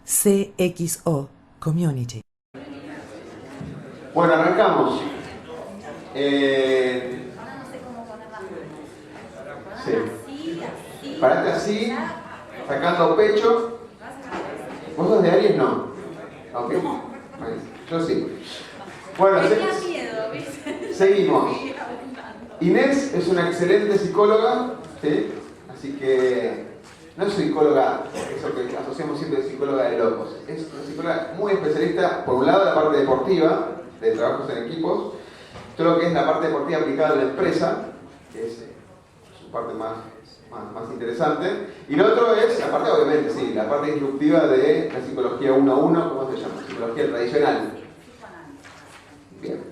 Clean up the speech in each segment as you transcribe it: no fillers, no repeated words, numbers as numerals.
CXO Community. Bueno, arrancamos. Sí. Parate así, sacando pecho. ¿Vos sos de Aries? No. Ok. Yo sí. Bueno, seguimos. Inés es una excelente psicóloga, ¿sí? Así que no es psicóloga, eso que asociamos siempre de psicóloga de locos. Es una psicóloga muy especialista, por un lado, en la parte deportiva, de trabajos en equipos, todo lo que es la parte deportiva aplicada en la empresa, que es su parte más interesante. Y lo otro es la parte, obviamente, sí, la parte disruptiva de la psicología 1 a 1, ¿cómo se llama? Psicología tradicional. Bien.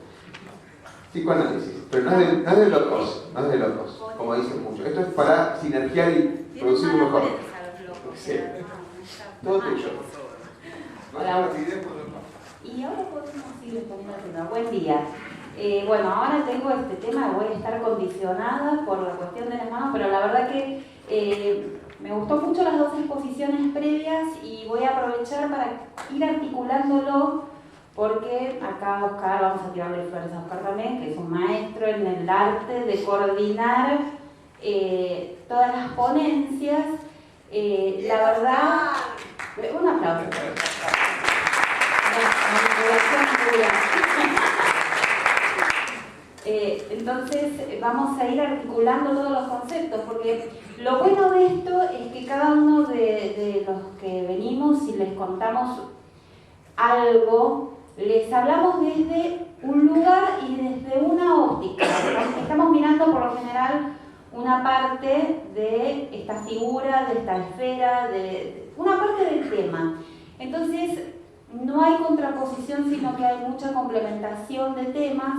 Psicoanálisis, pero no es de locos, no es de locos, como dicen mucho. Esto es para sinergiar y producir un mejor. Sí. Todo tuyo. Hola. Y ahora podemos ir respondiendo al tema. Buen día. Bueno, ahora tengo este tema, voy a estar condicionada por la cuestión de las manos, pero la verdad que me gustó mucho las dos exposiciones previas y voy a aprovechar para ir articulándolo, porque acá Oscar, vamos a tirarle flores a Oscar también, que es un maestro en el arte de coordinar todas las ponencias. La verdad, un aplauso. Entonces vamos a ir articulando todos los conceptos, porque lo bueno de esto es que cada uno de los que venimos y les contamos algo, les hablamos desde un lugar y desde una óptica. Estamos mirando por lo general una parte de esta figura, de esta esfera, de una parte del tema. Entonces no hay contraposición, sino que hay mucha complementación de temas.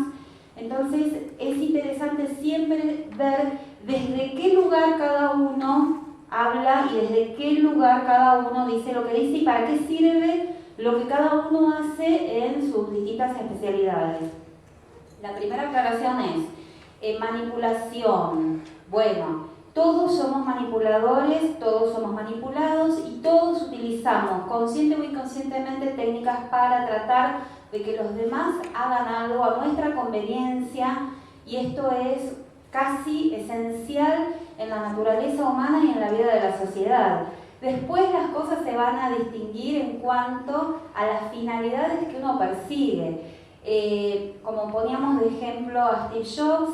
Entonces es interesante siempre ver desde qué lugar cada uno habla y desde qué lugar cada uno dice lo que dice y para qué sirve lo que cada uno hace en sus distintas especialidades. La primera aclaración es manipulación. Bueno, todos somos manipuladores, todos somos manipulados y todos utilizamos consciente o inconscientemente técnicas para tratar de que los demás hagan algo a nuestra conveniencia, y esto es casi esencial en la naturaleza humana y en la vida de la sociedad. Después las cosas se van a distinguir en cuanto a las finalidades que uno persigue. Como poníamos de ejemplo a Steve Jobs,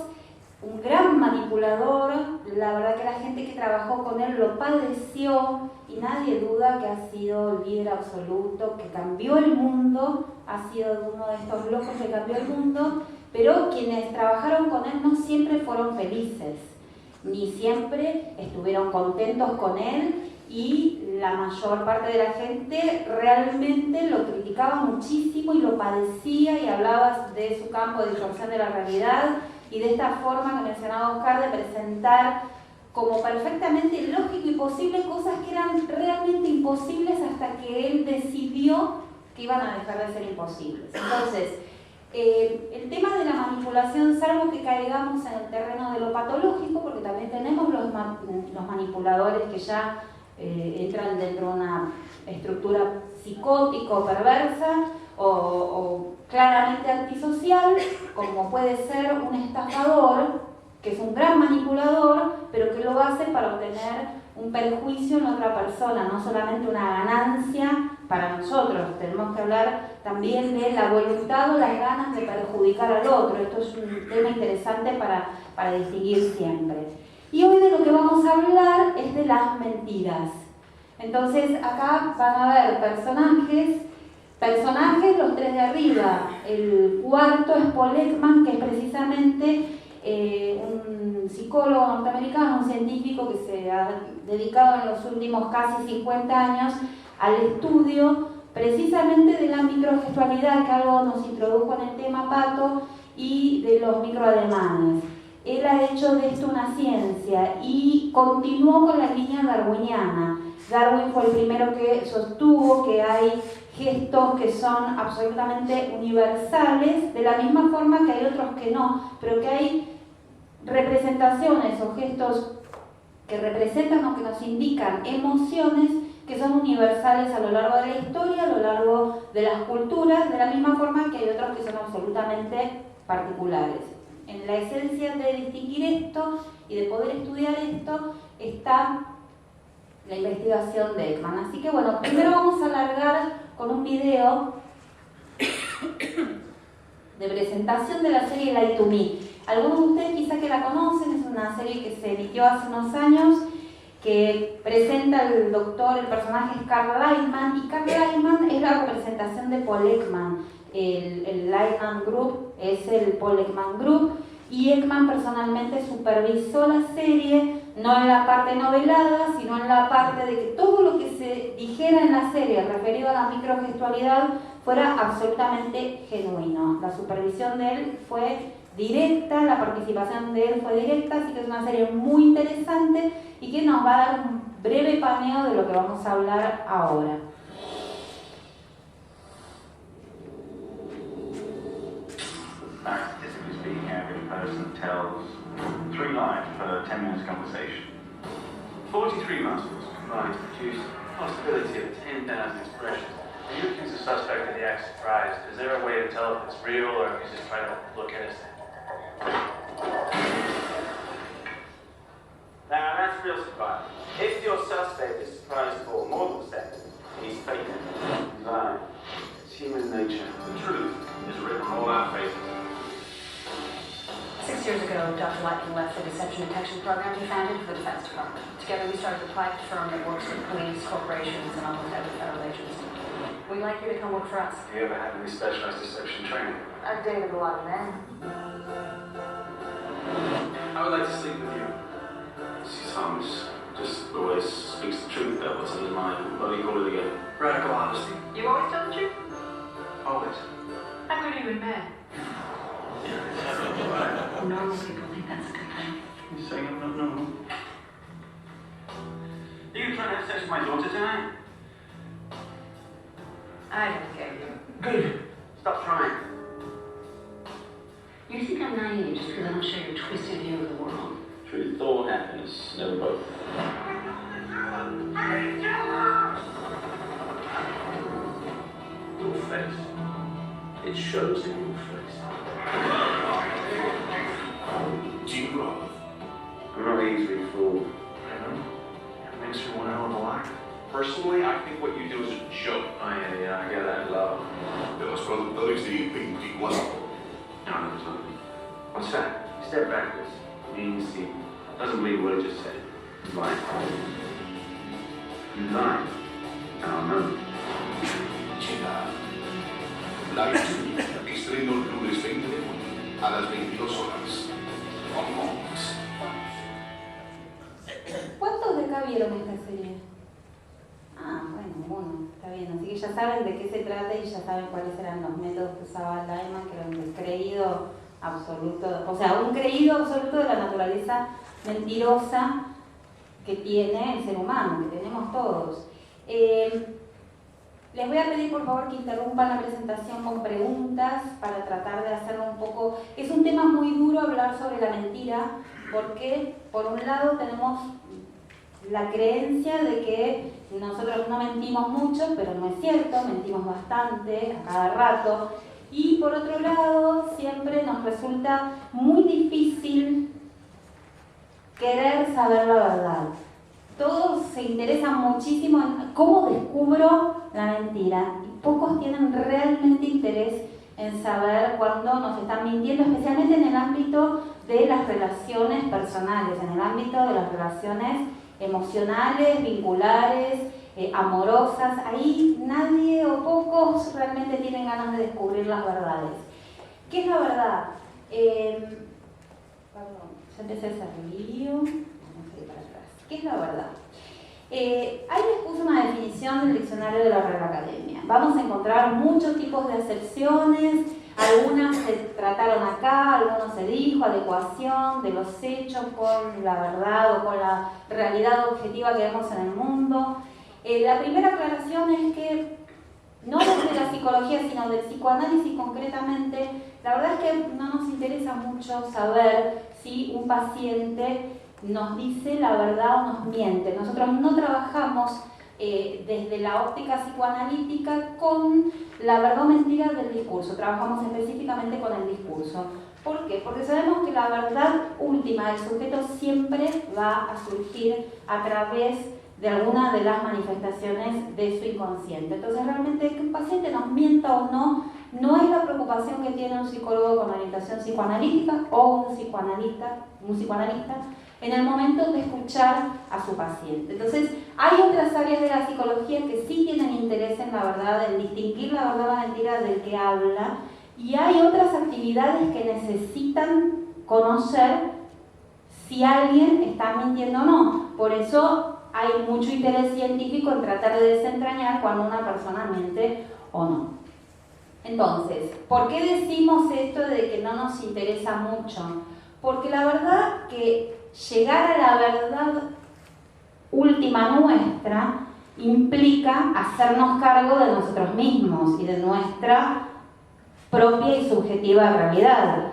un gran manipulador, la verdad que la gente que trabajó con él lo padeció y nadie duda que ha sido el líder absoluto, que cambió el mundo, ha sido uno de estos locos que cambió el mundo, pero quienes trabajaron con él no siempre fueron felices, ni siempre estuvieron contentos con él. Y la mayor parte de la gente realmente lo criticaba muchísimo y lo padecía y hablaba de su campo de distorsión de la realidad y de esta forma que mencionaba Oscar de presentar como perfectamente lógico y posible cosas que eran realmente imposibles hasta que él decidió que iban a dejar de ser imposibles. Entonces, el tema de la manipulación, salvo que caigamos en el terreno de lo patológico, porque también tenemos los manipuladores que ya entran dentro de una estructura psicótica o perversa o claramente antisocial, como puede ser un estafador, que es un gran manipulador, pero que lo hace para obtener un perjuicio en otra persona, no solamente una ganancia para nosotros. Tenemos que hablar también de la voluntad o las ganas de perjudicar al otro. Esto es un tema interesante para distinguir siempre. Y hoy de lo que vamos a hablar es de las mentiras. Entonces acá van a ver personajes los tres de arriba. El cuarto es Paul Ekman, que es precisamente un psicólogo norteamericano, un científico que se ha dedicado en los últimos casi 50 años al estudio precisamente de la microgestualidad, que algo nos introdujo en el tema Pato, y de los microademanes. Él ha hecho de esto una ciencia y continuó con la línea darwiniana. Darwin fue el primero que sostuvo que hay gestos que son absolutamente universales, de la misma forma que hay otros que no, pero que hay representaciones o gestos que representan o que nos indican emociones que son universales a lo largo de la historia, a lo largo de las culturas, de la misma forma que hay otros que son absolutamente particulares. En la esencia de distinguir esto y de poder estudiar esto está la investigación de Ekman. Así que bueno, primero vamos a largar con un video de presentación de la serie Lie to Me. Algunos de ustedes quizá que la conocen, es una serie que se emitió hace unos años, que presenta el personaje es Carl Lightman, y Carl Lightman es la representación de Paul Ekman. El Lightman Group es el Paul Ekman Group, y Ekman personalmente supervisó la serie, no en la parte novelada, sino en la parte de que todo lo que se dijera en la serie referido a la microgestualidad fuera absolutamente genuino. La supervisión de él fue directa, la participación de él fue directa, así que es una serie muy interesante y que nos va a dar un breve paneo de lo que vamos a hablar ahora. Statistically speaking, average person tells 3 lies per 10 minutes conversation. 43 muscles combined to produce a possibility of 10,000 expressions. When you accuse a suspect of the act of surprise, is there a way to tell if it's real or if he's just trying to look innocent? Now that's real surprise. If your suspect is surprised for more than a second, he's faking. He's lying. It's human nature. The truth is written on all our faces. 6 years ago, Dr. Lightning left the deception detection program he founded for the Defense Department. Together we started a private firm that works with police, corporations, and almost every federal agency. We'd like you to come work for us. Do you ever have any specialized deception training? I've dated a lot of men. I would like to sleep with you. She's harmless. Just always speaks the truth about what's on his mind. What do you call it again? Radical honesty. You always tell the truth? Always. How good are you in bed? Normal people think that's a good thing. You saying I'm not normal? Are you trying to have sex with my daughter tonight? I don't care. Good. Stop trying. You think I'm naive just because I don't share your twisted view of the world? Truth or happiness, never both. Your face. It shows in your face. Jim Roth. I'm not easily fooled. I know. It makes you one hell of a liar. Personally, I think what you do is a joke. Oh yeah, I get that love. De los productores de 24. No, no, it's not. What's that? Step backwards. Means he doesn't believe what he just said. He's lying. He's lying. I don't know. Chica. Live to Me. Estreno el lunes 20 de junio a las 22 horas. Vamos. ¿Cuántos de acá vieron esta serie? Ah, bueno, uno, está bien. Así que ya saben de qué se trata y ya saben cuáles eran los métodos que usaba Lightman, que era un creído absoluto, o sea, un creído absoluto de la naturaleza mentirosa que tiene el ser humano, que tenemos todos. Les voy a pedir por favor que interrumpan la presentación con preguntas para tratar de hacerlo un poco... Es un tema muy duro hablar sobre la mentira, porque por un lado tenemos la creencia de que nosotros no mentimos mucho, pero no es cierto, mentimos bastante, a cada rato. Y por otro lado, siempre nos resulta muy difícil querer saber la verdad. Todos se interesan muchísimo en cómo descubro la mentira y pocos tienen realmente interés en saber cuándo nos están mintiendo, especialmente en el ámbito de las relaciones personales, en el ámbito de las relaciones emocionales, vinculares, amorosas. Ahí nadie o pocos realmente tienen ganas de descubrir las verdades. ¿Qué es la verdad? Perdón, ya empecé a hacer lío. Vamos a ir para atrás. ¿Qué es la verdad? Ahí les puse una definición del diccionario de la Real Academia. Vamos a encontrar muchos tipos de acepciones, algunas se trataron acá, algunos se dijo, adecuación de los hechos con la verdad o con la realidad objetiva que vemos en el mundo. La primera aclaración es que, no desde la psicología, sino del psicoanálisis concretamente, la verdad es que no nos interesa mucho saber si un paciente nos dice la verdad o nos miente. Nosotros no trabajamos desde la óptica psicoanalítica con la verdad o mentira del discurso. Trabajamos específicamente con el discurso. ¿Por qué? Porque sabemos que la verdad última del sujeto siempre va a surgir a través de alguna de las manifestaciones de su inconsciente. Entonces, realmente que un paciente nos mienta o no, no es la preocupación que tiene un psicólogo con orientación psicoanalítica o un psicoanalista en el momento de escuchar a su paciente. Entonces, hay otras áreas de la psicología que sí tienen interés en la verdad, en distinguir la verdad o la mentira del que habla, y hay otras actividades que necesitan conocer si alguien está mintiendo o no. Por eso hay mucho interés científico en tratar de desentrañar cuando una persona miente o no. Entonces, ¿por qué decimos esto de que no nos interesa mucho? Porque la verdad que llegar a la verdad última nuestra implica hacernos cargo de nosotros mismos y de nuestra propia y subjetiva realidad.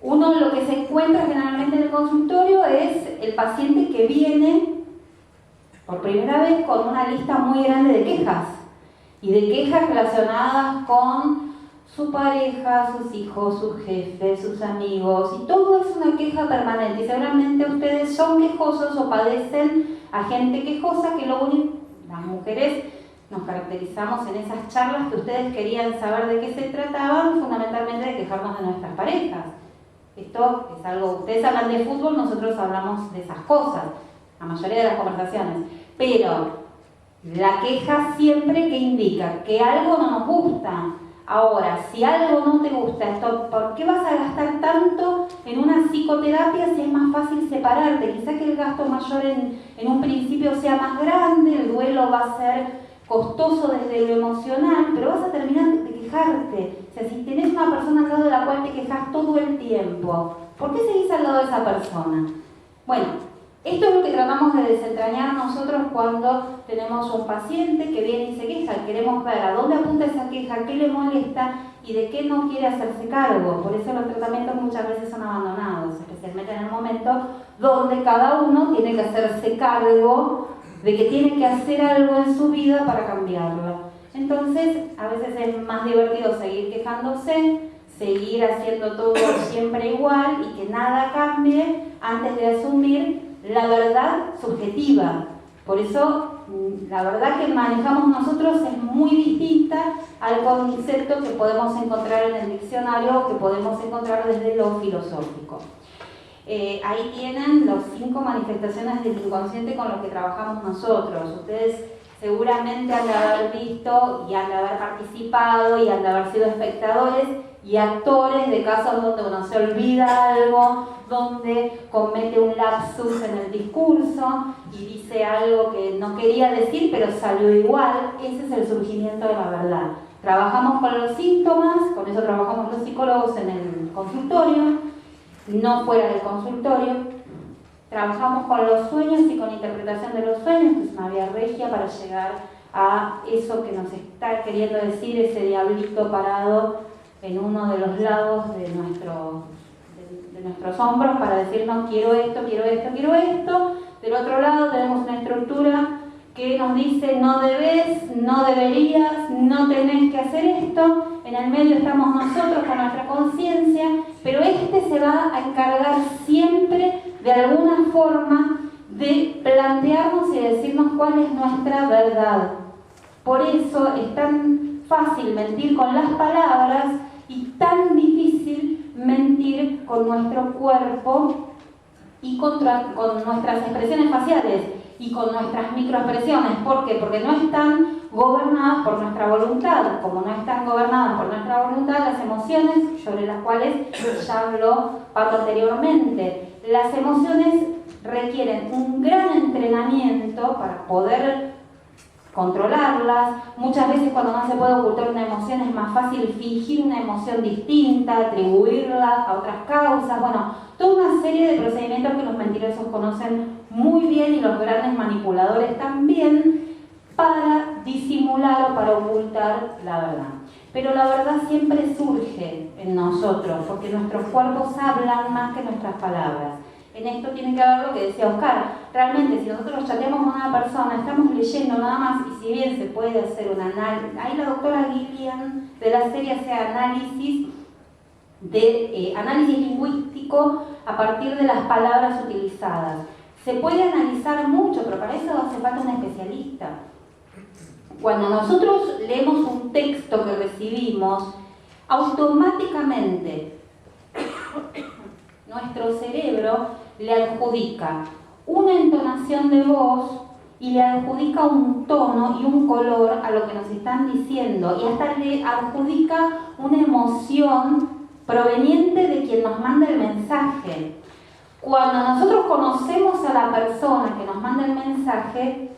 Uno lo que se encuentra generalmente en el consultorio es el paciente que viene por primera vez con una lista muy grande de quejas, y de quejas relacionadas con su pareja, sus hijos, sus jefes, sus amigos, y todo es una queja permanente. Y seguramente ustedes son quejosos o padecen a gente quejosa, que lo único, las mujeres nos caracterizamos en esas charlas que ustedes querían saber de qué se trataban, fundamentalmente de quejarnos de nuestras parejas. Esto es algo, ustedes hablan de fútbol, nosotros hablamos de esas cosas, la mayoría de las conversaciones, pero la queja siempre que indica que algo no nos gusta. Ahora, si algo no te gusta, esto, ¿por qué vas a gastar tanto en una psicoterapia si es más fácil separarte? Quizá que el gasto mayor en un principio sea más grande, el duelo va a ser costoso desde lo emocional, pero vas a terminar de quejarte. O sea, si tenés una persona al lado de la cual te quejas todo el tiempo, ¿por qué seguís al lado de esa persona? Bueno, esto es lo que tratamos de desentrañar nosotros cuando tenemos un paciente que viene y se queja. Queremos ver a dónde apunta esa queja, qué le molesta y de qué no quiere hacerse cargo. Por eso los tratamientos muchas veces son abandonados, especialmente en el momento donde cada uno tiene que hacerse cargo de que tiene que hacer algo en su vida para cambiarlo. Entonces, a veces es más divertido seguir quejándose, seguir haciendo todo siempre igual y que nada cambie antes de asumir la verdad subjetiva. Por eso, la verdad que manejamos nosotros es muy distinta al concepto que podemos encontrar en el diccionario o que podemos encontrar desde lo filosófico. Ahí tienen las 5 manifestaciones del inconsciente con los que trabajamos nosotros. Ustedes seguramente han de haber visto y han de haber participado y han de haber sido espectadores y actores de casos donde uno se olvida algo, donde comete un lapsus en el discurso y dice algo que no quería decir pero salió igual. Ese es el surgimiento de la verdad. Trabajamos con los síntomas, con eso trabajamos los psicólogos en el consultorio, no fuera del consultorio. Trabajamos con los sueños y con interpretación de los sueños, que es una vía regia para llegar a eso que nos está queriendo decir ese diablito parado en uno de los lados de nuestros hombros para decirnos quiero esto, quiero esto, quiero esto. Del otro lado tenemos una estructura que nos dice no debes, no deberías, no tenés que hacer esto. En el medio estamos nosotros con nuestra conciencia, pero se va a encargar siempre de alguna forma de plantearnos y decirnos cuál es nuestra verdad. Por eso es tan fácil mentir con las palabras y tan difícil mentir con nuestro cuerpo y con nuestras expresiones faciales y con nuestras microexpresiones. ¿Por qué? Porque no están gobernadas por nuestra voluntad. Como no están gobernadas por nuestra voluntad, las emociones, sobre las cuales ya habló Pato anteriormente, las emociones requieren un gran entrenamiento para poder controlarlas. Muchas veces cuando no se puede ocultar una emoción es más fácil fingir una emoción distinta, atribuirla a otras causas. Bueno, toda una serie de procedimientos que los mentirosos conocen muy bien y los grandes manipuladores también, para disimular o para ocultar la verdad. Pero la verdad siempre surge en nosotros, porque nuestros cuerpos hablan más que nuestras palabras. en esto tiene que ver lo que decía Oscar. Realmente, si nosotros chateamos con una persona, estamos leyendo nada más, y si bien se puede hacer un análisis, ahí la doctora Gillian de la serie hace análisis lingüístico a partir de las palabras utilizadas. Se puede analizar mucho, pero para eso hace falta un especialista. Cuando nosotros leemos un texto que recibimos, automáticamente nuestro cerebro le adjudica una entonación de voz y le adjudica un tono y un color a lo que nos están diciendo, y hasta le adjudica una emoción proveniente de quien nos manda el mensaje. Cuando nosotros conocemos a la persona que nos manda el mensaje,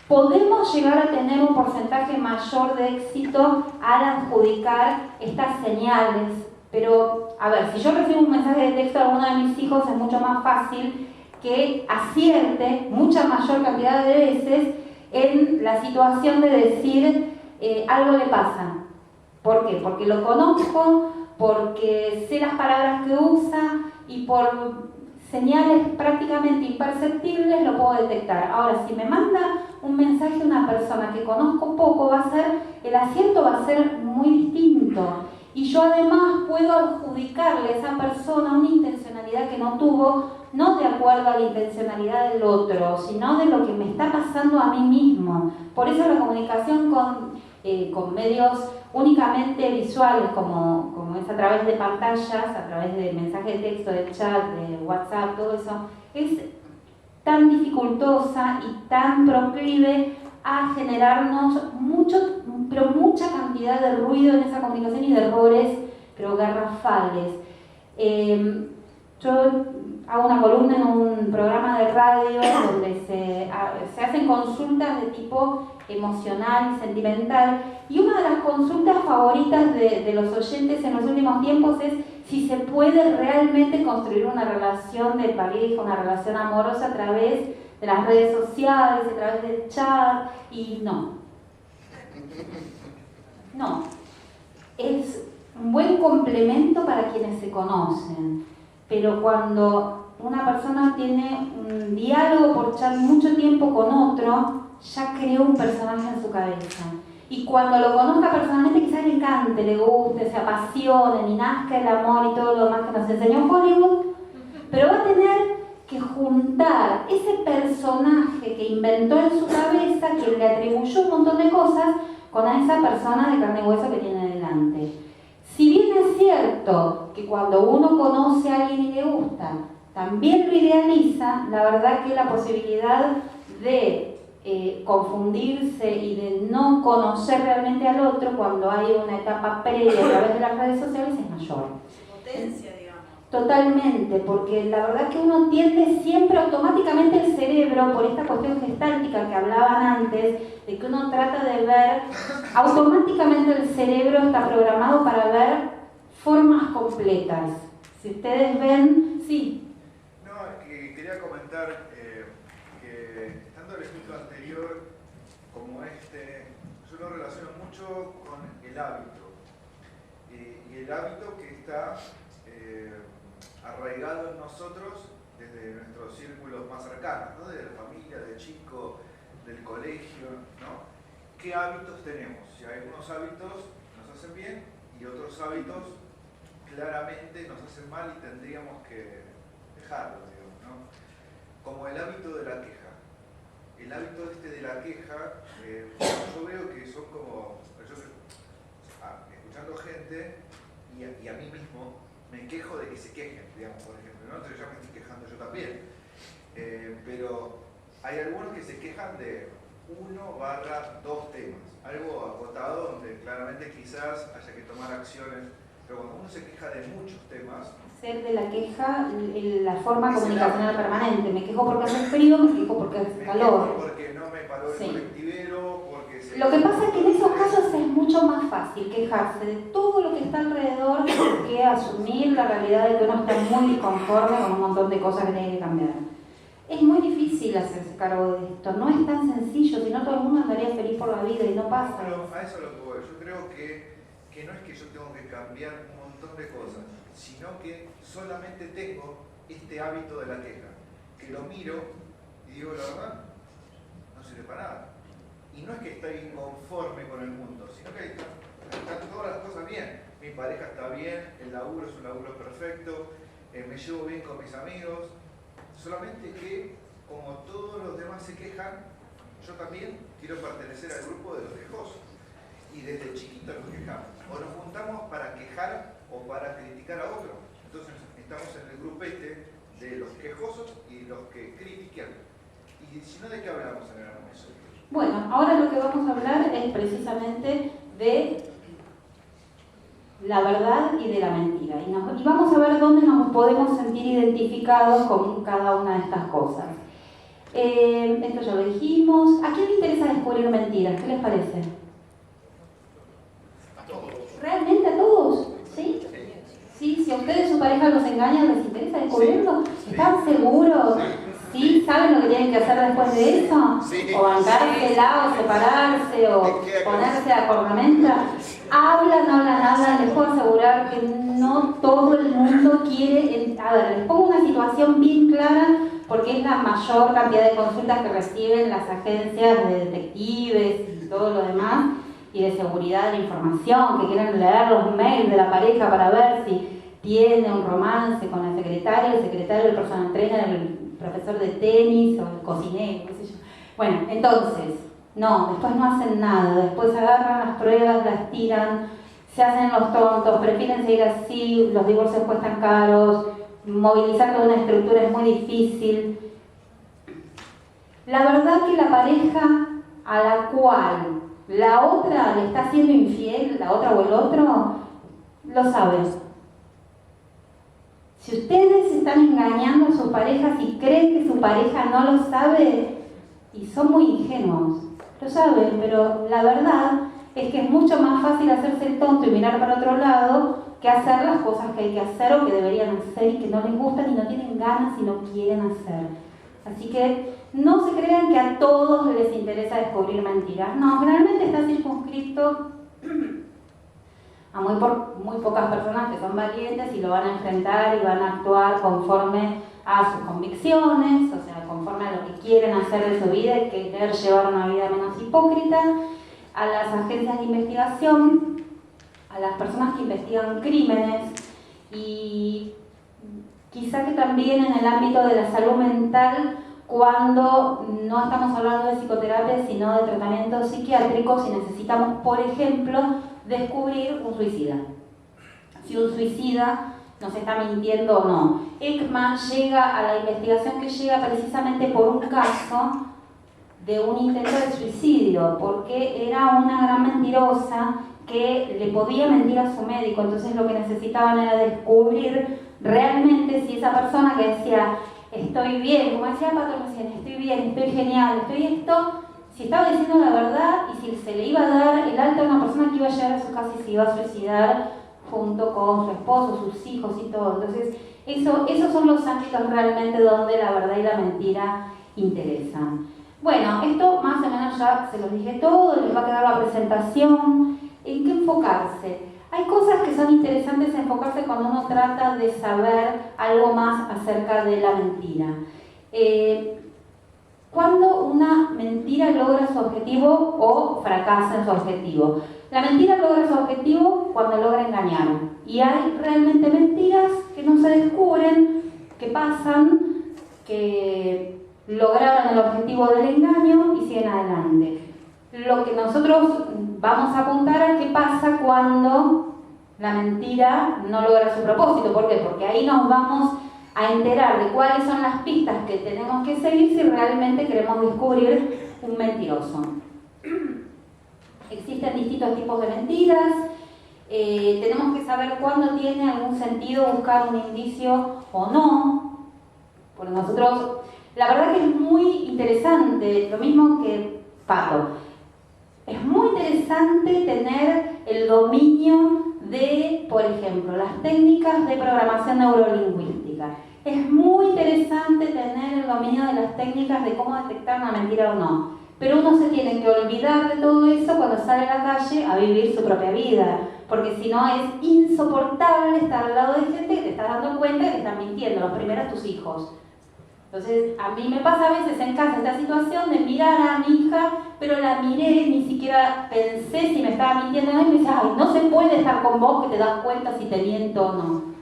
podemos llegar a tener un porcentaje mayor de éxito al adjudicar estas señales. Pero, a ver, si yo recibo un mensaje de texto de alguno de mis hijos, es mucho más fácil que acierte mucha mayor cantidad de veces en la situación de decir algo le pasa. ¿Por qué? Porque lo conozco, porque sé las palabras que usa y por señales prácticamente imperceptibles lo puedo detectar. Ahora, si me manda un mensaje a una persona que conozco poco, el acierto va a ser muy distinto. Y yo además puedo adjudicarle a esa persona una intencionalidad que no tuvo, no de acuerdo a la intencionalidad del otro, sino de lo que me está pasando a mí mismo. Por eso la comunicación con medios únicamente visuales, como es a través de pantallas, a través de mensajes de texto, de chat, de WhatsApp, todo eso, es tan dificultosa y tan proclive a generarnos mucha cantidad de ruido en esa comunicación y de errores, pero garrafales. Yo hago una columna en un programa de radio donde se hacen consultas de tipo emocional y sentimental, y una de las consultas favoritas de los oyentes en los últimos tiempos es si se puede realmente construir una relación de pareja, una relación amorosa a través de las redes sociales, a través del chat, y no. Es un buen complemento para quienes se conocen, pero cuando una persona tiene un diálogo por chat mucho tiempo con otro, ya creó un personaje en su cabeza. Y cuando lo conozca personalmente, quizás le encante, le guste, se apasione, y nazca el amor y todo lo demás que nos enseñó Hollywood, pero va a tener que juntar ese personaje que inventó en su cabeza, que le atribuyó un montón de cosas, con esa persona de carne y hueso que tiene delante. Si bien es cierto que cuando uno conoce a alguien y le gusta, también lo idealiza, la verdad que la posibilidad de confundirse y de no conocer realmente al otro cuando hay una etapa previa a través de las redes sociales es mayor. Potencia, digamos. Totalmente, porque la verdad que uno tiende siempre automáticamente el cerebro, por esta cuestión gestáltica que hablaban antes, de que uno trata de ver, automáticamente el cerebro está programado para ver formas completas. Si ustedes ven, sí. No, quería comentar que estando el ejemplo anterior como yo lo relaciono mucho con el hábito. Y el hábito que está arraigado en nosotros desde nuestros círculos más cercanos, ¿no? De la familia, de chico, del colegio, ¿no? ¿Qué hábitos tenemos? Si algunos hábitos nos hacen bien y otros hábitos claramente nos hacen mal y tendríamos que dejarlos, digamos, ¿no? Como el hábito de la queja. El hábito de la queja, yo veo que son como, escuchando gente y a mí mismo, me quejo de que se quejen, digamos, por ejemplo, ¿no? Entonces ya me estoy quejando yo también. Pero hay algunos que se quejan de 1/2 temas, algo acotado donde claramente quizás haya que tomar acciones, pero cuando uno se queja de muchos temas... Hacer de la queja la forma comunicacional permanente. Me quejo porque hace frío, me quejo porque hace calor. Porque no me paró el colectivero, porque... Lo que pasa es que en esos casos es mucho más fácil quejarse de todo lo que está alrededor que asumir la realidad de que uno está muy disconforme con un montón de cosas que tiene que cambiar. Es muy difícil hacerse cargo de esto, no es tan sencillo, si no todo el mundo andaría feliz por la vida y no pasa. Pero a eso lo que voy. Yo creo que no es que yo tengo que cambiar un montón de cosas, sino que solamente tengo este hábito de la queja, que lo miro y digo la verdad, no sirve para nada. Y no es que estoy inconforme con el mundo, sino que están todas las cosas bien. Mi pareja está bien, el laburo es un laburo perfecto, me llevo bien con mis amigos, solamente que como todos los demás se quejan, yo también quiero pertenecer al grupo de los quejosos. Y desde chiquitos nos quejamos. O nos juntamos para quejar o para criticar a otro. Entonces estamos en el grupete de los quejosos y los que critican. Y si no, ¿de qué hablamos en el momento? Bueno, ahora lo que vamos a hablar es precisamente de la verdad y de la mentira. Y vamos a ver dónde nos podemos sentir identificados con cada una de estas cosas. Esto ya lo dijimos. ¿A quién le interesa descubrir mentiras? ¿Qué les parece? A todos. ¿Realmente a todos? ¿Sí? ¿Sí? Si a ustedes su pareja los engaña, ¿les interesa descubrirlo? ¿Están seguros? ¿Sí? ¿Saben lo que tienen que hacer después de eso? Sí. ¿O bancársela, o separarse, o ponerse a cornamenta? Hablan. Les puedo asegurar que no todo el mundo quiere... A ver, les pongo una situación bien clara porque es la mayor cantidad de consultas que reciben las agencias de detectives y todo lo demás, y de seguridad de la información, que quieren leer los mails de la pareja para ver si tiene un romance con el secretario, el personal trainer, el profesor de tenis o el cocinero, qué sé yo. Bueno, entonces, no, después no hacen nada, después agarran las pruebas, las tiran, se hacen los tontos, prefieren seguir así, los divorcios cuestan caros, movilizar toda una estructura es muy difícil. La verdad que la pareja a la cual la otra le está siendo infiel, la otra o el otro, lo sabe. Si ustedes están engañando a sus parejas y creen que su pareja no lo sabe, y son muy ingenuos, lo saben, pero la verdad es que es mucho más fácil hacerse el tonto y mirar para otro lado que hacer las cosas que hay que hacer o que deberían hacer y que no les gustan y no tienen ganas y no quieren hacer. Así que no se crean que a todos les interesa descubrir mentiras. No, generalmente está circunscrito a muy pocas personas que son valientes y lo van a enfrentar y van a actuar conforme a sus convicciones, o sea, conforme a lo que quieren hacer de su vida y querer llevar una vida menos hipócrita, a las agencias de investigación, a las personas que investigan crímenes y quizá que también en el ámbito de la salud mental, cuando no estamos hablando de psicoterapia, sino de tratamientos psiquiátricos y necesitamos, por ejemplo, descubrir un suicida. Si un suicida nos está mintiendo o no. Ekman llega a la investigación que llega precisamente por un caso de un intento de suicidio, porque era una gran mentirosa que le podía mentir a su médico, entonces lo que necesitaban era descubrir realmente si esa persona que decía estoy bien, como decía Pato recién, estoy bien, estoy genial, estoy esto, si estaba diciendo la verdad y si se le iba a dar el alta a una persona que iba a llegar a su casa y se iba a suicidar junto con su esposo, sus hijos y todo. Entonces, esos son los ámbitos realmente donde la verdad y la mentira interesan. Bueno, esto más o menos ya se los dije todo, les va a quedar la presentación. ¿En qué enfocarse? Hay cosas que son interesantes enfocarse cuando uno trata de saber algo más acerca de la mentira. Cuando una mentira logra su objetivo o fracasa en su objetivo. La mentira logra su objetivo cuando logra engañar. Y hay realmente mentiras que no se descubren, que pasan, que lograron el objetivo del engaño y siguen adelante. Lo que nosotros vamos a apuntar a qué pasa cuando la mentira no logra su propósito. ¿Por qué? Porque ahí nos vamos a enterar de cuáles son las pistas que tenemos que seguir si realmente queremos descubrir un mentiroso. Existen distintos tipos de mentiras. Tenemos que saber cuándo tiene algún sentido buscar un indicio o no. Porque nosotros, la verdad que es muy interesante, lo mismo que Pato. Es muy interesante tener el dominio de, por ejemplo, las técnicas de programación neurolingüística. Es muy interesante tener el dominio de las técnicas de cómo detectar una mentira o no. Pero uno se tiene que olvidar de todo eso cuando sale a la calle a vivir su propia vida, porque si no es insoportable estar al lado de gente que te estás dando cuenta que te están mintiendo, los primeros tus hijos. Entonces, a mí me pasa a veces en casa esta situación de mirar a mi hija, pero la miré, ni siquiera pensé si me estaba mintiendo o no, y me dice, ay, no se puede estar con vos que te das cuenta si te miento o no.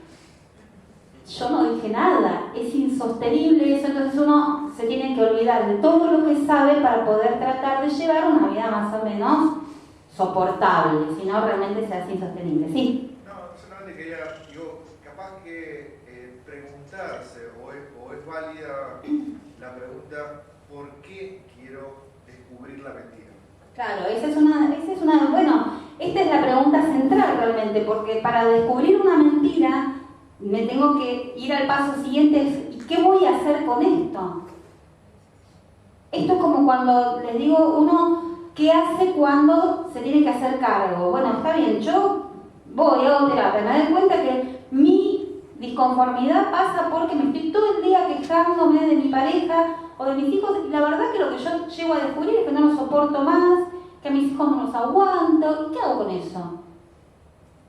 Yo no dije nada, es insostenible eso, entonces uno se tiene que olvidar de todo lo que sabe para poder tratar de llevar una vida más o menos soportable, si no realmente se hace insostenible. Sí. No, solamente quería, capaz que preguntarse, o es válida la pregunta, ¿por qué quiero descubrir la mentira? Claro, esta es la pregunta central realmente, porque para descubrir una mentira me tengo que ir al paso siguiente, ¿y qué voy a hacer con esto? Esto es como cuando les digo uno, ¿qué hace cuando se tiene que hacer cargo? Bueno, está bien, yo voy, hago terapia, me doy cuenta que mi disconformidad pasa porque me estoy todo el día quejándome de mi pareja o de mis hijos, y la verdad que lo que yo llego a descubrir es que no los soporto más, que a mis hijos no los aguanto, ¿y qué hago con eso?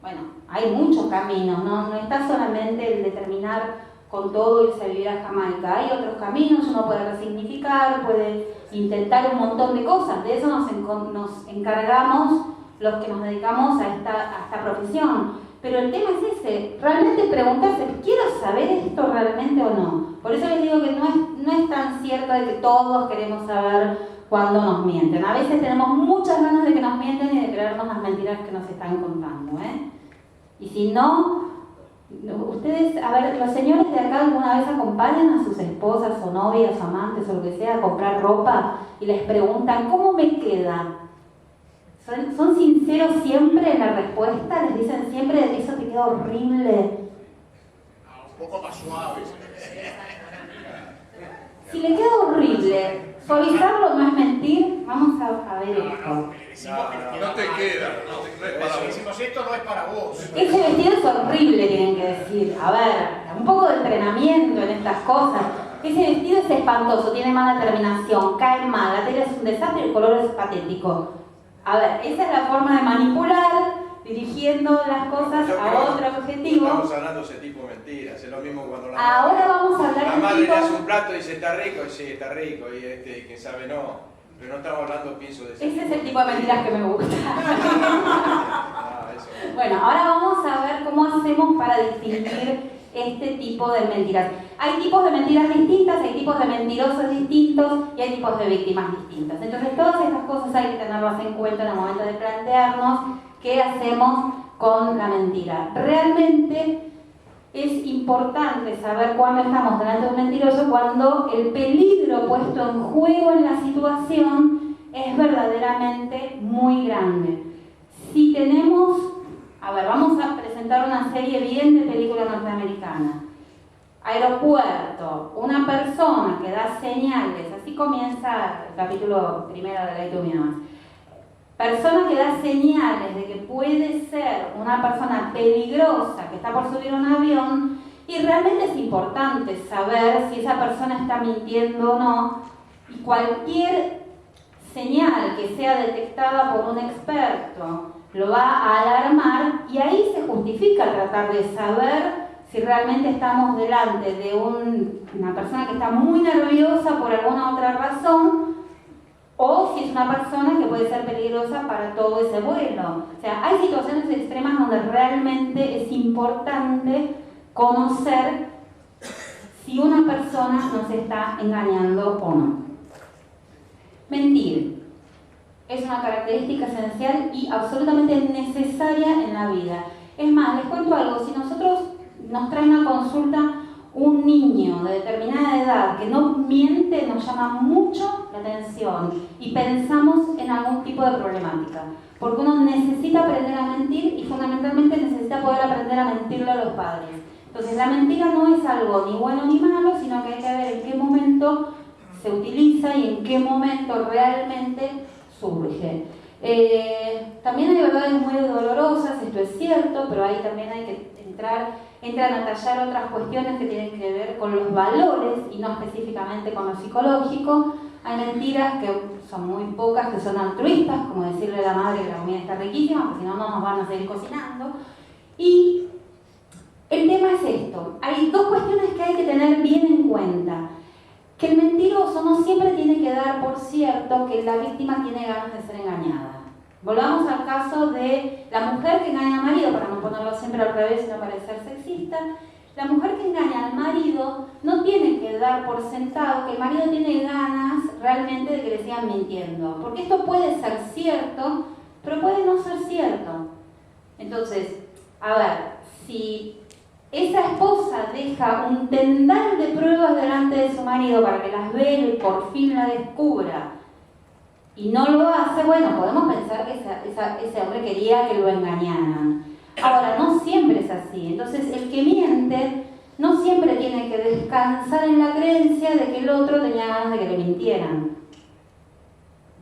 Bueno, hay muchos caminos, no está solamente el de terminar con todo y irse a vivir a Jamaica. Hay otros caminos, uno puede resignificar, puede intentar un montón de cosas. De eso nos encargamos los que nos dedicamos a esta profesión. Pero el tema es ese, realmente preguntarse, ¿quiero saber esto realmente o no? Por eso les digo que no es tan cierto de que todos queremos saber cuando nos mienten. A veces tenemos muchas ganas de que nos mienten y de creernos las mentiras que nos están contando, ¿eh? Y si no, ustedes, a ver, los señores de acá alguna vez acompañan a sus esposas o novias o amantes o lo que sea a comprar ropa y les preguntan, ¿cómo me queda? ¿Son sinceros siempre en la respuesta? ¿Les dicen siempre, eso te queda horrible? Un poco más suave. Si le queda horrible, suavizarlo no es mentir. Vamos a ver esto. No te queda. No es para vos. Decimos, esto no es para vos. Ese vestido es horrible, tienen que decir. A ver, un poco de entrenamiento en estas cosas. Ese vestido es espantoso, tiene mala terminación, cae mal, la tela es un desastre y el color es patético. A ver, esa es la forma de manipular, dirigiendo las cosas a otro objetivo. Estamos hablando de ese tipo de mentiras, es lo mismo cuando ahora vamos a hablar la de madre tipo... le hace un plato y dice está rico, y sí, está rico, y quién sabe no, pero no estamos hablando, pienso, de ese es el tipo de mentiras que me gusta. Eso. Bueno, ahora vamos a ver cómo hacemos para distinguir este tipo de mentiras. Hay tipos de mentiras distintas, hay tipos de mentirosos distintos y hay tipos de víctimas distintas. Entonces todas estas cosas hay que tenerlas en cuenta en el momento de plantearnos qué hacemos con la mentira. Realmente es importante saber cuándo estamos delante de un mentiroso, cuando el peligro puesto en juego en la situación es verdaderamente muy grande. Si tenemos, a ver, vamos a presentar una serie bien de películas norteamericanas. Aeropuerto, una persona que da señales, así comienza el capítulo primero de Lie to Me Más. Persona que da señales de que puede ser una persona peligrosa que está por subir a un avión, y realmente es importante saber si esa persona está mintiendo o no, y cualquier señal que sea detectada por un experto lo va a alarmar, y ahí se justifica tratar de saber si realmente estamos delante de una persona que está muy nerviosa por alguna otra razón, o si es una persona que puede ser peligrosa para todo ese vuelo. O sea, hay situaciones extremas donde realmente es importante conocer si una persona nos está engañando o no. Mentir es una característica esencial y absolutamente necesaria en la vida. Es más, les cuento algo, si nosotros nos trae una consulta un niño de determinada edad que no miente, nos llama mucho la atención y pensamos en algún tipo de problemática, porque uno necesita aprender a mentir y fundamentalmente necesita poder aprender a mentirle a los padres. Entonces la mentira no es algo ni bueno ni malo, sino que hay que ver en qué momento se utiliza y en qué momento realmente surge. También hay verdades muy dolorosas, esto es cierto, pero ahí también hay que entran a tallar otras cuestiones que tienen que ver con los valores y no específicamente con lo psicológico. Hay mentiras que son muy pocas, que son altruistas, como decirle a la madre que la comida está riquísima, porque si no, no nos van a seguir cocinando. Y el tema es esto. Hay dos cuestiones que hay que tener bien en cuenta. Que el mentiroso no siempre tiene que dar por cierto que la víctima tiene ganas de ser engañada. Volvamos al caso de la mujer que engaña al marido, para no ponerlo siempre al revés y no parecer sexista. La mujer que engaña al marido no tiene que dar por sentado que el marido tiene ganas realmente de que le sigan mintiendo. Porque esto puede ser cierto, pero puede no ser cierto. Entonces, a ver, si esa esposa deja un tendal de pruebas delante de su marido para que las vea y por fin la descubra, y no lo hace, bueno, podemos pensar que ese hombre quería que lo engañaran. Ahora, no siempre es así. Entonces, el que miente no siempre tiene que descansar en la creencia de que el otro tenía ganas de que le mintieran.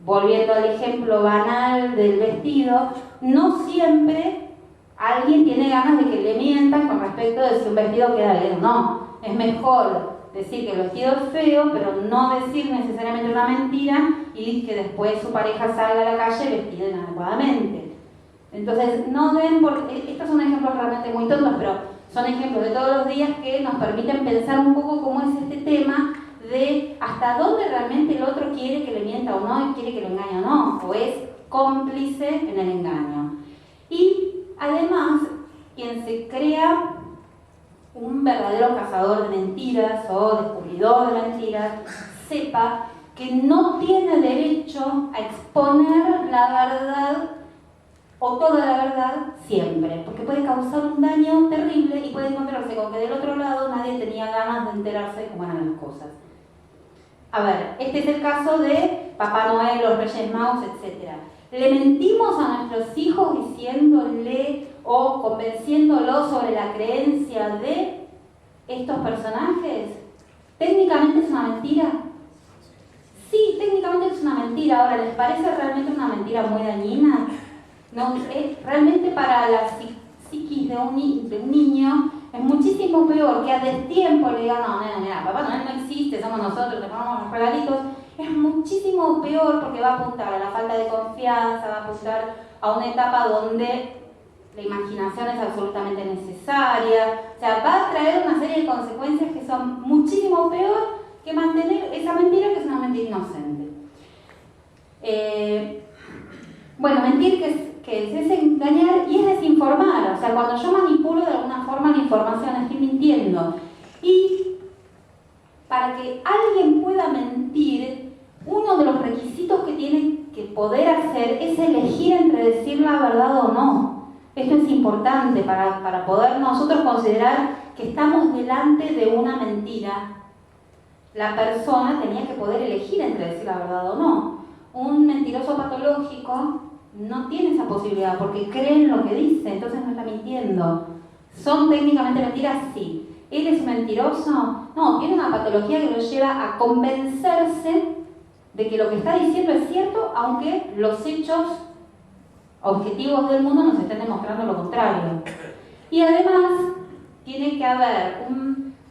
Volviendo al ejemplo banal del vestido, no siempre alguien tiene ganas de que le mientan con respecto de si un vestido queda bien o no. Es mejor decir que el vestido es feo, pero no decir necesariamente una mentira y que después su pareja salga a la calle vestida inadecuadamente. Entonces, no den por... Estos son ejemplos realmente muy tontos, pero son ejemplos de todos los días que nos permiten pensar un poco cómo es este tema de hasta dónde realmente el otro quiere que le mienta o no, y quiere que lo engañe o no, o es cómplice en el engaño. Y además, quien se crea un verdadero cazador de mentiras o descubridor de mentiras, sepa que no tiene derecho a exponer la verdad o toda la verdad siempre, porque puede causar un daño terrible y puede encontrarse con que del otro lado nadie tenía ganas de enterarse de cómo eran las cosas. A ver, este es el caso de Papá Noel, los Reyes Magos, etc. ¿Le mentimos a nuestros hijos diciéndole o convenciéndolos sobre la creencia de estos personajes? ¿Técnicamente es una mentira? Sí, técnicamente es una mentira. Ahora, ¿les parece realmente una mentira muy dañina? No, realmente para la psiquis de un niño es muchísimo peor que a destiempo le digan, no, mira, Papá Noel no existe, somos nosotros, le ponemos los regalitos. Es muchísimo peor porque va a apuntar a la falta de confianza, va a apuntar a una etapa donde la imaginación es absolutamente necesaria. O sea, va a traer una serie de consecuencias que son muchísimo peor que mantener esa mentira que es una mentira inocente. Bueno, mentir que es engañar y es desinformar. O sea, cuando yo manipulo de alguna forma la información, estoy mintiendo. Y para que alguien pueda mentir, uno de los requisitos que tiene que poder hacer es elegir entre decir la verdad o no. Esto es importante para poder nosotros considerar que estamos delante de una mentira. La persona tenía que poder elegir entre decir la verdad o no. Un mentiroso patológico no tiene esa posibilidad porque cree en lo que dice, entonces no está mintiendo. ¿Son técnicamente mentiras? Sí. ¿Él es mentiroso? No, tiene una patología que lo lleva a convencerse de que lo que está diciendo es cierto, aunque los hechos objetivos del mundo nos estén demostrando lo contrario. Y además, tiene que haber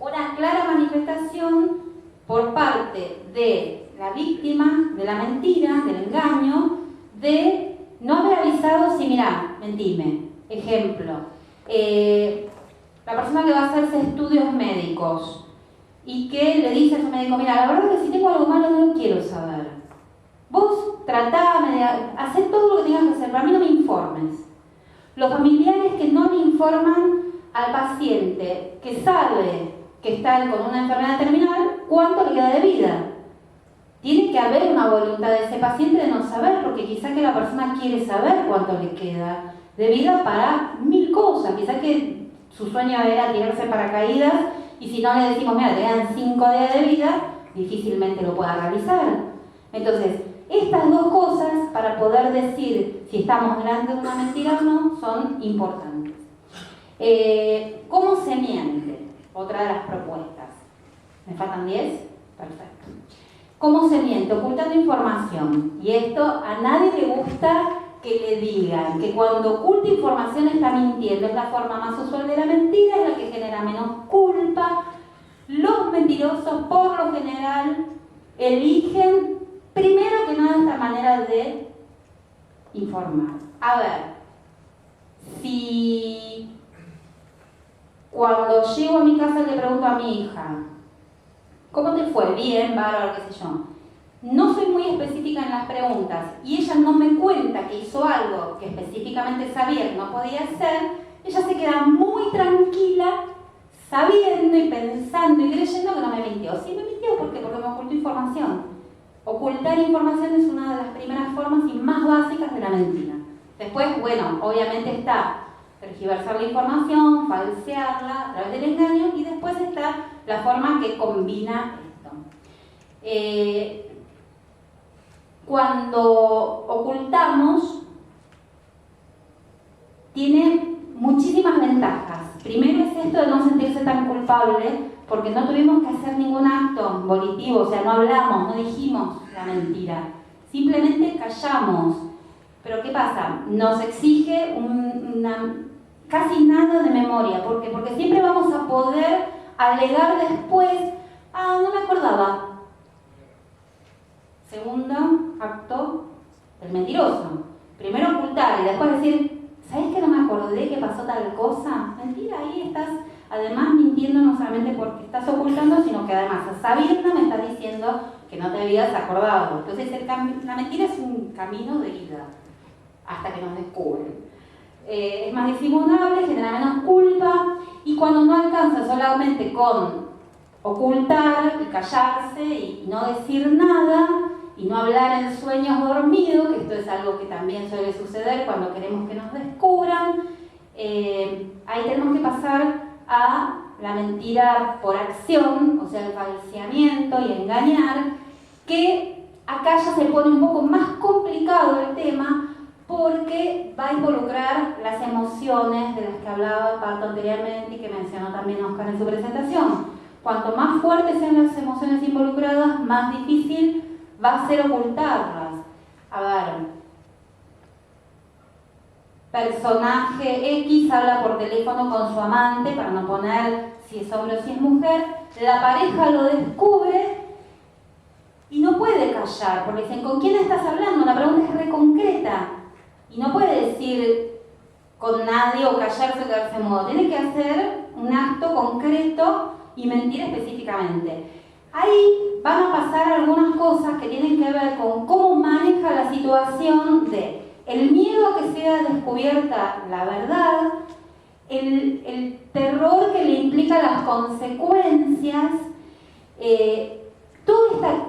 una clara manifestación por parte de la víctima, de la mentira, del engaño, de no haber avisado si, mirá, mentime. Ejemplo, la persona que va a hacerse estudios médicos y que le dice a su médico, mira, la verdad es que si tengo algo malo no lo quiero saber. Vos tratame de hacer todo lo que tengas que hacer, pero a mí no me informes. Los familiares que no le informan al paciente que sabe que está con una enfermedad terminal, ¿cuánto le queda de vida? Tiene que haber una voluntad de ese paciente de no saber, porque quizá que la persona quiere saber cuánto le queda de vida para 1000 cosas. Quizá que su sueño era tirarse paracaídas y si no le decimos, mira, te quedan 5 días de vida, difícilmente lo pueda realizar. Entonces, estas dos cosas, para poder decir si estamos delante de una mentira o no, son importantes. ¿Cómo se miente? Otra de las propuestas. ¿Me faltan 10? Perfecto. ¿Cómo se miente? Ocultando información. Y esto a nadie le gusta que le digan que cuando oculta información está mintiendo. Es la forma más usual de la mentira, es la que genera menos culpa. Los mentirosos, por lo general, eligen primero que nada esta manera de informar. A ver, si cuando llego a mi casa le pregunto a mi hija, ¿cómo te fue? Bien, bárbaro, qué sé yo. No soy muy específica en las preguntas y ella no me cuenta que hizo algo que específicamente sabía que no podía hacer, ella se queda muy tranquila sabiendo y pensando y creyendo que no me mintió. Sí me mintió, ¿por qué? Porque me ocultó información. Ocultar información es una de las primeras formas y más básicas de la mentira. Después, bueno, obviamente está tergiversar la información, falsearla a través del engaño, y después está la forma que combina esto. Cuando ocultamos, tiene muchísimas ventajas. Primero es esto de no sentirse tan culpable, porque no tuvimos que hacer ningún acto volitivo, o sea, no hablamos, no dijimos la mentira, simplemente callamos. Pero ¿qué pasa? Nos exige casi nada de memoria. ¿Por qué? Porque siempre vamos a poder alegar después, no me acordaba. Segundo acto del mentiroso. Primero ocultar y después decir, ¿sabes que no me acordé que pasó tal cosa? Mentira, ahí estás además mintiendo no solamente porque estás ocultando, sino que además a sabiendas me estás diciendo que no te habías acordado. Entonces la mentira es un camino de ida hasta que nos descubren. Es más disimulable, genera menos culpa, y cuando no alcanza solamente con ocultar y callarse y no decir nada y no hablar en sueños dormidos, que esto es algo que también suele suceder cuando queremos que nos descubran, ahí tenemos que pasar a la mentira por acción, o sea, el falseamiento y engañar, que acá ya se pone un poco más complicado el tema, porque va a involucrar las emociones de las que hablaba Pato anteriormente y que mencionó también Oscar en su presentación. Cuanto más fuertes sean las emociones involucradas, más difícil va a ser ocultarlas. A ver, personaje X habla por teléfono con su amante, para no poner si es hombre o si es mujer, la pareja lo descubre y no puede callar, porque dicen, ¿con quién estás hablando? La pregunta es re concreta. Y no puede decir con nadie o callarse o quedarse mudo. Tiene que hacer un acto concreto y mentir específicamente. Ahí van a pasar algunas cosas que tienen que ver con cómo maneja la situación de el miedo a que sea descubierta la verdad, el terror que le implica las consecuencias, toda esta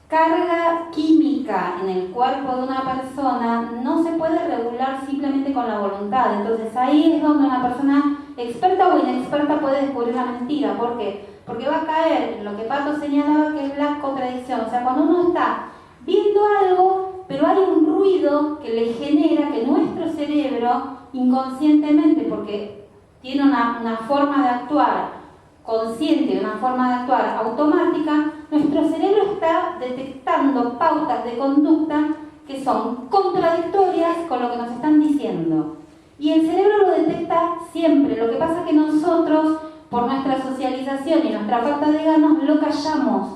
carga química en el cuerpo de una persona no se puede regular simplemente con la voluntad. Entonces ahí es donde una persona experta o inexperta puede descubrir la mentira. ¿Por qué? Porque va a caer en lo que Pato señalaba, que es la contradicción. O sea, cuando uno está viendo algo, pero hay un ruido que le genera que nuestro cerebro inconscientemente, porque tiene una forma de actuar consciente, una forma de actuar automática, nuestro cerebro está detectando pautas de conducta que son contradictorias con lo que nos están diciendo. Y el cerebro lo detecta siempre. Lo que pasa es que nosotros, por nuestra socialización y nuestra falta de ganas, lo callamos.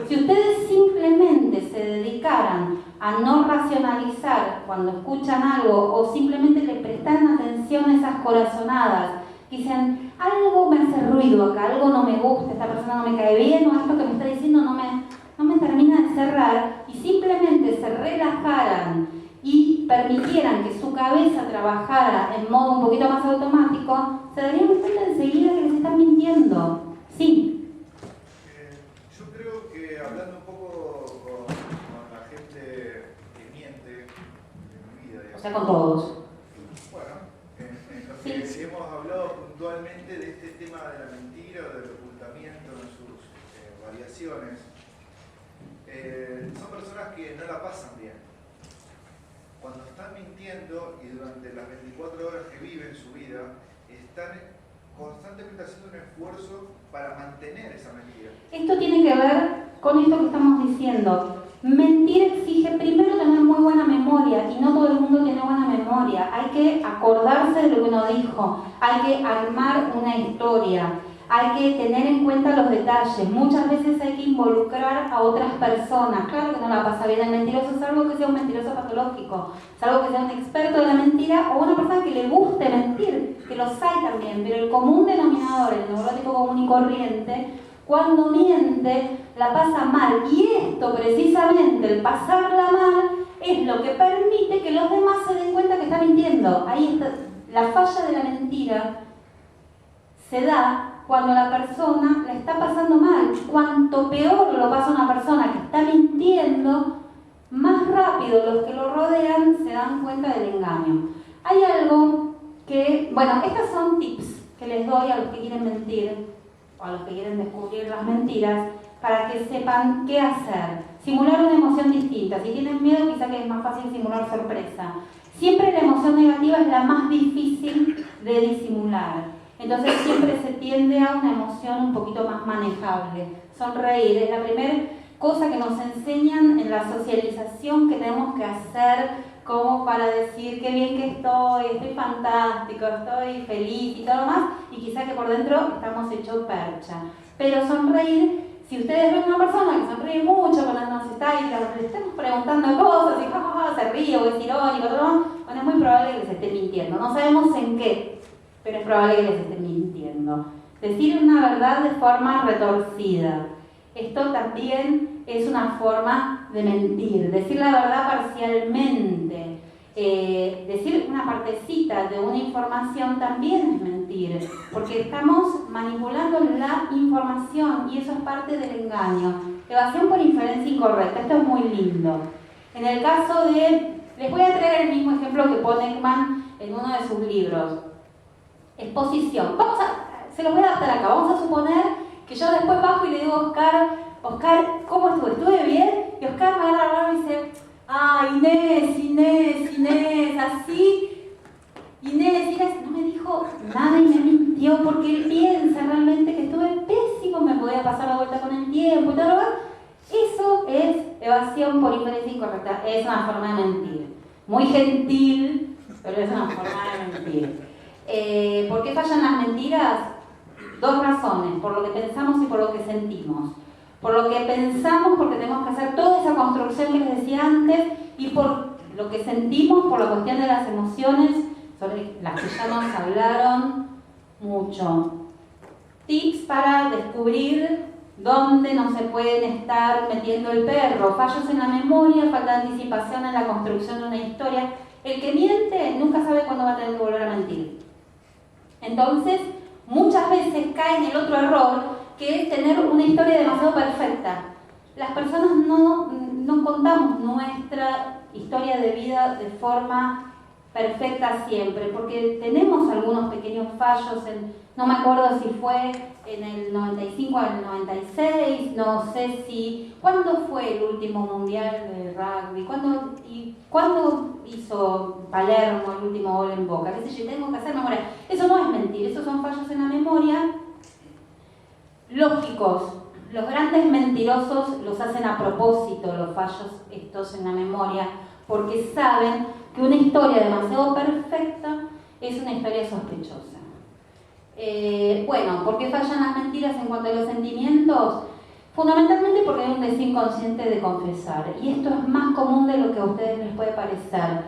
Si ustedes simplemente se dedicaran a no racionalizar cuando escuchan algo, o simplemente le prestan atención a esas corazonadas, dicen, algo me hace ruido acá, algo no me gusta, esta persona no me cae bien, o esto que me está diciendo no me termina de cerrar, y simplemente se relajaran y permitieran que su cabeza trabajara en modo un poquito más automático, se darían cuenta enseguida que les están mintiendo. Sí. Yo creo que hablando un poco con la gente que miente en mi vida, digamos, O sea, con todos. bueno, en lo que hemos hablado puntualmente de este tema de la mentira o del ocultamiento en sus variaciones, son personas que no la pasan bien. Cuando están mintiendo y durante las 24 horas que viven su vida, están constantemente haciendo un esfuerzo para mantener esa mentira. Esto tiene que ver con esto que estamos diciendo. Mentir exige primero tener muy buena memoria, y no todo el mundo tiene buena memoria. Hay que acordarse de lo que uno dijo, hay que armar una historia, hay que tener en cuenta los detalles. Muchas veces hay que involucrar a otras personas. Claro que no la pasa bien el mentiroso, salvo que sea un mentiroso patológico, salvo que sea un experto de la mentira o una persona que le guste mentir, que los hay también, pero el común denominador, el neurótico común y corriente, cuando miente, la pasa mal. Y esto, precisamente, el pasarla mal, es lo que permite que los demás se den cuenta que está mintiendo. Ahí está, la falla de la mentira se da cuando la persona la está pasando mal. Cuanto peor lo pasa una persona que está mintiendo, más rápido los que lo rodean se dan cuenta del engaño. Hay algo que, bueno, estas son tips que les doy a los que quieren mentir o a los que quieren descubrir las mentiras para que sepan qué hacer. Simular una emoción distinta. Si tienen miedo, quizá que es más fácil simular sorpresa. Siempre la emoción negativa es la más difícil de disimular. Entonces siempre se tiende a una emoción un poquito más manejable. Sonreír es la primera cosa que nos enseñan en la socialización que tenemos que hacer como para decir qué bien que estoy fantástico, estoy feliz y todo lo más, y quizá que por dentro estamos hechos percha. Pero sonreír, si ustedes ven una persona que sonríe mucho cuando nos está y le estamos preguntando cosas y se ríe o es irónico, todo, bueno, es muy probable que les esté mintiendo. No sabemos en qué, pero es probable que les esté mintiendo. Decir una verdad de forma retorcida. Esto también es una forma de mentir. Decir la verdad parcialmente. Decir una partecita de una información también es mentir, porque estamos manipulando la información y eso es parte del engaño. Evasión por inferencia incorrecta. Esto es muy lindo. En el caso de... Les voy a traer el mismo ejemplo que pone Ekman en uno de sus libros. Exposición. Se los voy a adaptar acá. Vamos a suponer que yo después bajo y le digo a Oscar, ¿cómo estuve? ¿Estuve bien? Y Oscar me agarra la mano y dice, Inés, así. Inés no me dijo nada y me mintió porque él piensa realmente que estuve pésimo, me podía pasar la vuelta con el tiempo y todo lo demás. Eso es evasión por inferencia incorrecta. Es una forma de mentir. Muy gentil, pero es una forma de mentir. ¿Por qué fallan las mentiras? Dos razones, por lo que pensamos y por lo que sentimos. Por lo que pensamos, porque tenemos que hacer toda esa construcción que les decía antes, y por lo que sentimos, por la cuestión de las emociones, sobre las que ya nos hablaron mucho. Tips para descubrir dónde no se pueden estar metiendo el perro. Fallos en la memoria, falta de anticipación en la construcción de una historia. El que miente nunca sabe cuándo va a tener que volver a mentir. Entonces, muchas veces cae en el otro error, que es tener una historia demasiado perfecta. Las personas no contamos nuestra historia de vida de forma perfecta siempre, porque tenemos algunos pequeños fallos, no me acuerdo si fue en el 95 o en el 96, no sé si... ¿Cuándo fue el último mundial de rugby? ¿Cuándo hizo Palermo el último gol en Boca? ¿Qué sé yo? Tengo que hacer memoria. Eso no es mentir, esos son fallos en la memoria lógicos. Los grandes mentirosos los hacen a propósito, los fallos estos en la memoria, porque saben que una historia demasiado perfecta es una historia sospechosa. Bueno, ¿por qué fallan las mentiras en cuanto a los sentimientos? Fundamentalmente porque hay un deseo inconsciente de confesar, y esto es más común de lo que a ustedes les puede parecer.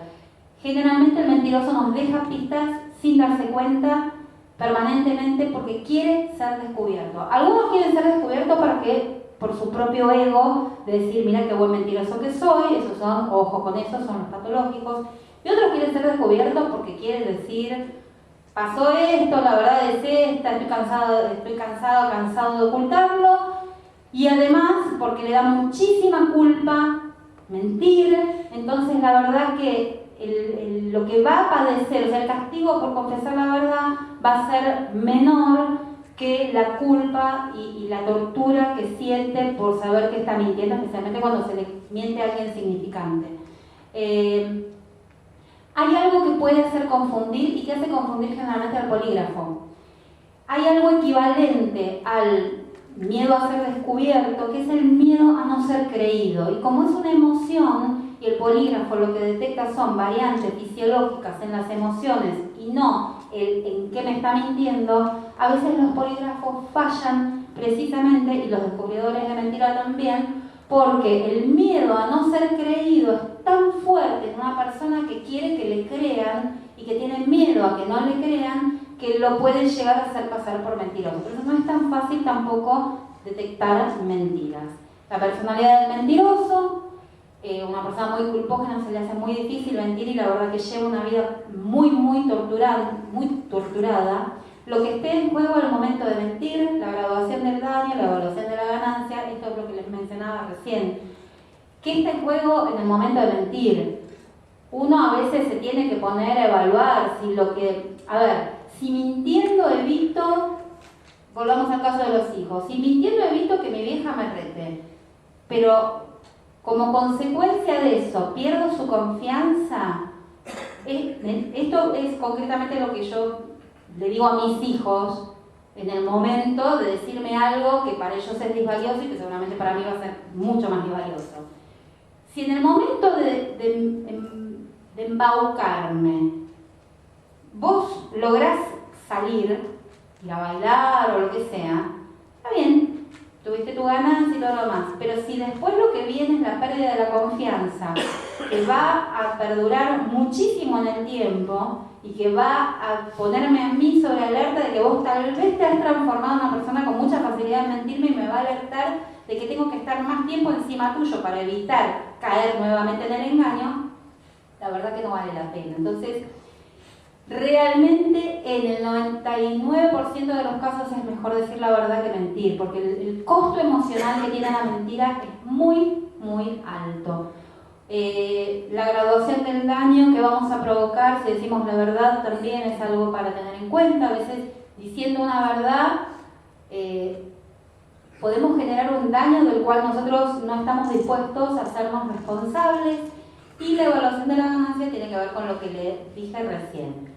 Generalmente el mentiroso nos deja pistas sin darse cuenta, permanentemente, porque quiere ser descubierto. Algunos quieren ser descubiertos para que, por su propio ego, de decir, mira qué buen mentiroso que soy, esos son, ojo con eso, son los patológicos. Y otros quieren ser descubiertos porque quieren decir, pasó esto, la verdad es esta, estoy cansado de ocultarlo, y además porque le da muchísima culpa mentir. Entonces la verdad que lo que va a padecer, o sea, el castigo por confesar la verdad va a ser menor que la culpa y la tortura que siente por saber que está mintiendo, especialmente cuando se le miente a alguien significante. Hay algo que puede hacer confundir y que hace confundir generalmente al polígrafo. Hay algo equivalente al miedo a ser descubierto, que es el miedo a no ser creído. Y como es una emoción, y el polígrafo lo que detecta son variantes fisiológicas en las emociones y no el en qué me está mintiendo, a veces los polígrafos fallan precisamente, y los descubridores de mentira también, porque el miedo a no ser creído es tan fuerte en una persona que quiere que le crean y que tiene miedo a que no le crean, que lo pueden llegar a hacer pasar por mentiroso. Por eso no es tan fácil tampoco detectar mentiras. La personalidad del mentiroso, una persona muy culpógena, se le hace muy difícil mentir y la verdad que lleva una vida muy torturada. Lo que esté en juego al momento de mentir, la graduación del daño, la evaluación de la ganancia, esto es lo que les mencionaba recién. ¿Qué está en juego en el momento de mentir? Uno a veces se tiene que poner a evaluar si lo que... A ver, si mintiendo evito... Volvamos al caso de los hijos. Si mintiendo evito que mi vieja me rete, pero como consecuencia de eso pierdo su confianza, esto es concretamente lo que yo le digo a mis hijos en el momento de decirme algo que para ellos es disvalioso y que seguramente para mí va a ser mucho más disvalioso. Si en el momento de embaucarme vos lográs salir, ir a bailar o lo que sea, está bien, tuviste tu ganancia y todo lo demás, pero si después lo que viene es la pérdida de la confianza, que va a perdurar muchísimo en el tiempo y que va a ponerme a mí sobre alerta de que vos tal vez te has transformado en una persona con mucha facilidad de mentirme y me va a alertar de que tengo que estar más tiempo encima tuyo para evitar caer nuevamente en el engaño, la verdad que no vale la pena. Entonces, realmente en el 99% de los casos es mejor decir la verdad que mentir, porque el costo emocional que tiene la mentira es muy alto. La graduación del daño que vamos a provocar si decimos la verdad también es algo para tener en cuenta. A veces diciendo una verdad podemos generar un daño del cual nosotros no estamos dispuestos a hacernos responsables, y la evaluación de la ganancia tiene que ver con lo que le dije recién.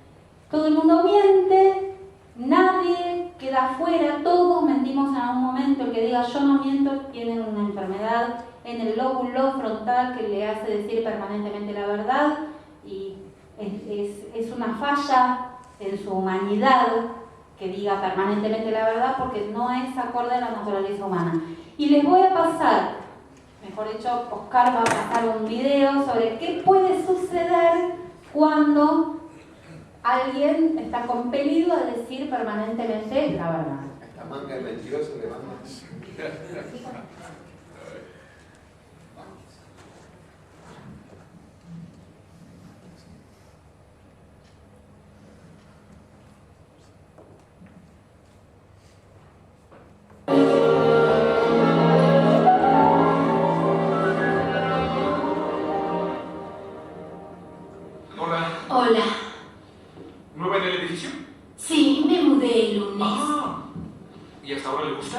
Todo el mundo miente, nadie queda afuera, todos mentimos en algún momento. El que diga yo no miento tiene una enfermedad en el lóbulo frontal que le hace decir permanentemente la verdad, y es una falla en su humanidad que diga permanentemente la verdad, porque no es acorde a la naturaleza humana. Y les voy a pasar, mejor dicho, Oscar va a pasar un video sobre qué puede suceder cuando alguien está compelido a decir permanentemente la verdad. Esta manga de mentiroso le manda. Hola. Hola. ¿Nueva en el edificio? Sí, me mudé el lunes. Ah. ¿Y hasta ahora le gusta?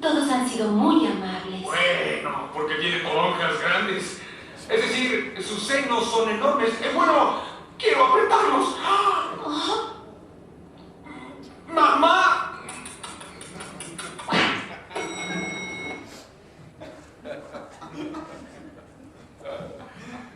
Todos han sido muy amables. Bueno, porque tiene toronjas grandes. Es decir, sus senos son enormes. Bueno, quiero apretarlos. ¡Ah! ¡Mamá!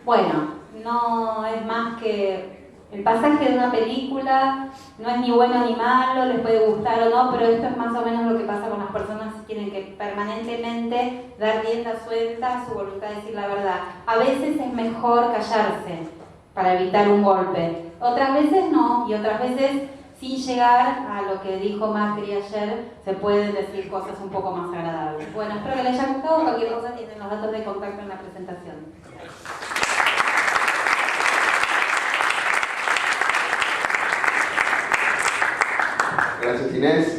Bueno, no es más que el pasaje de una película, no es ni bueno ni malo, les puede gustar o no, pero esto es más o menos lo que pasa con las personas que tienen que permanentemente dar rienda suelta a su voluntad de decir la verdad. A veces es mejor callarse para evitar un golpe, otras veces no, y otras veces sin llegar a lo que dijo Macri ayer, se pueden decir cosas un poco más agradables. Bueno, espero que les haya gustado. Cualquier cosa tienen los datos de contacto en la presentación. Gracias, Inés.